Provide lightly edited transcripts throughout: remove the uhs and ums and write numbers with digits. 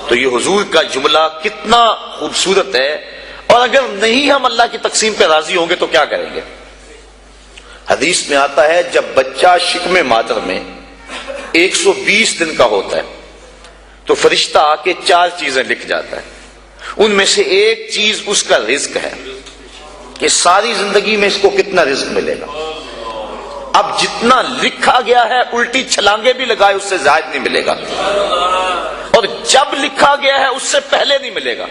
تو یہ حضور کا جملہ کتنا خوبصورت ہے. اور اگر نہیں ہم اللہ کی تقسیم پہ راضی ہوں گے تو کیا کریں گے؟ حدیث میں آتا ہے جب بچہ شکم مادر میں 120 دن کا ہوتا ہے تو فرشتہ آ کے 4 چیزیں لکھ جاتا ہے. ان میں سے ایک چیز اس کا رزق ہے کہ ساری زندگی میں اس کو کتنا رزق ملے گا. اب جتنا لکھا گیا ہے الٹی چھلانگے بھی لگائے اس سے زائد نہیں ملے گا، اور جب لکھا گیا ہے اس سے پہلے نہیں ملے گا.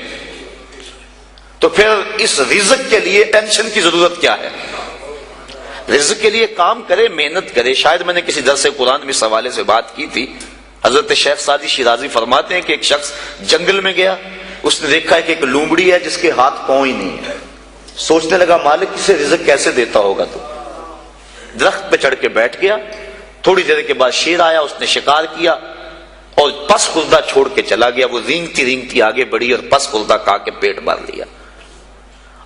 تو پھر اس رزق کے لیے ٹینشن کی ضرورت کیا ہے؟ رزق کے لیے کام کرے، محنت کرے. شاید میں نے کسی درس قرآن میں اس حوالے سے بات کی تھی. حضرت شیخ سعدی شیرازی فرماتے ہیں کہ ایک شخص جنگل میں گیا، اس نے دیکھا ہے کہ ایک لومڑی ہے جس کے ہاتھ پاؤں ہی نہیں ہے. سوچنے لگا مالک اسے رزق کیسے دیتا ہوگا. تو درخت پہ چڑھ کے بیٹھ گیا. تھوڑی دیر کے بعد شیر آیا، اس نے شکار کیا اور پس خوردہ چھوڑ کے چلا گیا. وہ رینگتی رینگتی آگے بڑھی اور پس خوردہ کھا کے پیٹ بھر لیا.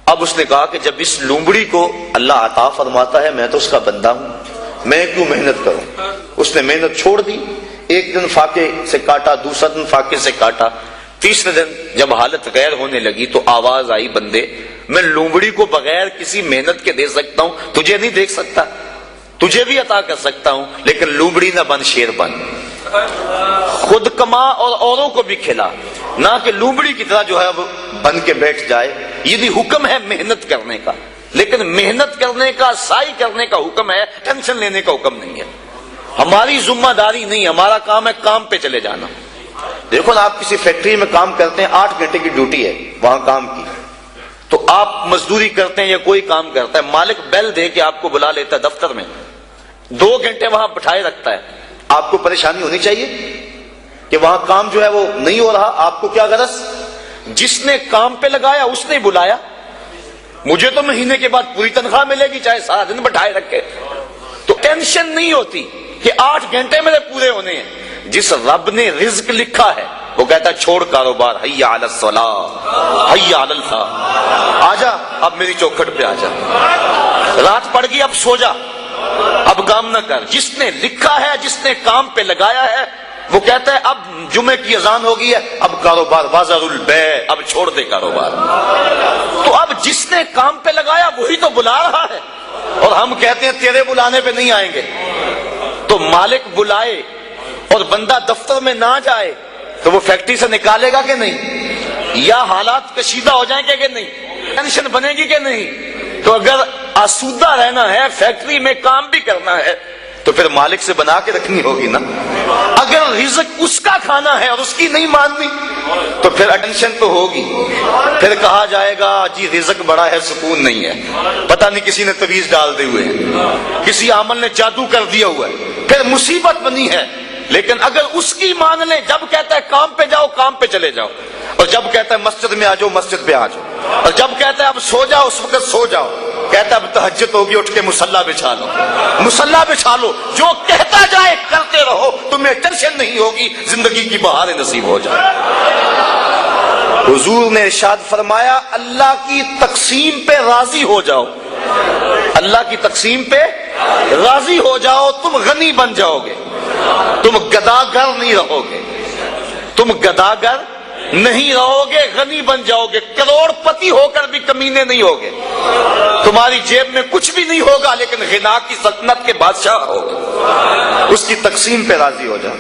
اب اس نے کہا کہ جب اس لومڑی کو اللہ عطا فرماتا ہے میں تو اس کا بندہ ہوں، میں کیوں محنت کروں. اس نے محنت چھوڑ دی. ایک دن فاقے سے کاٹا، دوسرا دن فاقے سے کاٹا، تیسرے دن جب حالت غیر ہونے لگی تو آواز آئی بندے میں لومڑی کو بغیر کسی محنت کے دے سکتا ہوں، تجھے نہیں دیکھ سکتا. تجھے بھی عطا کر سکتا ہوں لیکن لومڑی نہ بن، شیر بن. خود کما اور اوروں کو بھی کھلا، نہ کہ لومڑی کی طرح جو ہے وہ بن کے بیٹھ جائے. یہ بھی حکم ہے محنت کرنے کا، لیکن محنت کرنے کا، سعی کرنے کا حکم ہے، ٹینشن لینے کا حکم نہیں ہے. ہماری ذمہ داری نہیں، ہمارا کام ہے کام پہ چلے جانا. دیکھو نا، آپ کسی فیکٹری میں کام کرتے ہیں، 8 گھنٹے کی ڈیوٹی ہے وہاں کام کی. تو آپ مزدوری کرتے ہیں یا کوئی کام کرتا ہے، مالک بیل دے کے آپ کو بلا لیتا ہے دفتر میں، 2 گھنٹے وہاں بٹھائے رکھتا ہے. آپ کو پریشانی ہونی چاہیے کہ وہاں کام جو ہے وہ نہیں ہو رہا. آپ کو کیا غرض؟ جس نے کام پہ لگایا اس نے بلایا. مجھے تو مہینے کے بعد پوری تنخواہ ملے گی چاہے سارا دن بٹھائے رکھے. تو ٹینشن نہیں ہوتی کہ 8 گھنٹے میرے پورے ہونے ہیں. جس رب نے رزق لکھا ہے وہ کہتا ہے چھوڑ کاروبار، حیا علی الصلاۃ، حیا علی الفلاح، آجا اب میری چوکھٹ پہ آجا. رات پڑ گئی اب سو جا، اب کام نہ کر. جس نے لکھا ہے، جس نے کام پہ لگایا ہے، وہ کہتا ہے اب جمعے کی اذان ہو گئی ہے، اب کاروبار بازار البیع، اب چھوڑ دے کاروبار. تو اب جس نے کام پہ لگایا وہی تو بلا رہا ہے، اور ہم کہتے ہیں تیرے بلانے پہ نہیں آئیں گے. تو مالک بلائے اور بندہ دفتر میں نہ جائے تو وہ فیکٹری سے نکالے گا کہ نہیں؟ یا حالات کشیدہ ہو جائیں گے کہ نہیں؟ ٹینشن بنے گی کہ نہیں؟ تو اگر آسودہ رہنا ہے، فیکٹری میں کام بھی کرنا ہے، تو پھر مالک سے بنا کے رکھنی ہوگی نا. اگر رزق اس کا کھانا ہے اور اس کی نہیں ماننی تو پھر ٹینشن تو ہوگی. پھر کہا جائے گا جی رزق بڑا ہے سکون نہیں ہے، پتہ نہیں کسی نے تویز ڈال دی ہوئے ہیں، کسی عمل نے جادو کر دیا ہوا ہے، پھر مصیبت بنی ہے. لیکن اگر اس کی مان لیں، جب کہتا ہے کام پہ جاؤ کام پہ چلے جاؤ، اور جب کہتا ہے مسجد میں آ جاؤ مسجد پہ آ جاؤ، اور جب کہتا ہے اب سو جاؤ اس وقت سو جاؤ، کہتا ہے اب تہجد ہوگی اٹھ کے مصلی بچھا لو، مصلی بچھا لو. جو کہتا جائے کرتے رہو، تمہیں ٹینشن نہیں ہوگی، زندگی کی بہاریں نصیب ہو جائے. حضور نے ارشاد فرمایا اللہ کی تقسیم پہ راضی ہو جاؤ، اللہ کی تقسیم پہ راضی ہو جاؤ، تم غنی بن جاؤ گے. تم گداگر نہیں رہو گے، تم گداگر نہیں رہو گے، غنی بن جاؤ گے. کروڑ پتی ہو کر بھی کمینے نہیں ہوگے. تمہاری جیب میں کچھ بھی نہیں ہوگا لیکن غنا کی سلطنت کے بادشاہ ہوگے. اس کی تقسیم پہ راضی ہو جاؤ.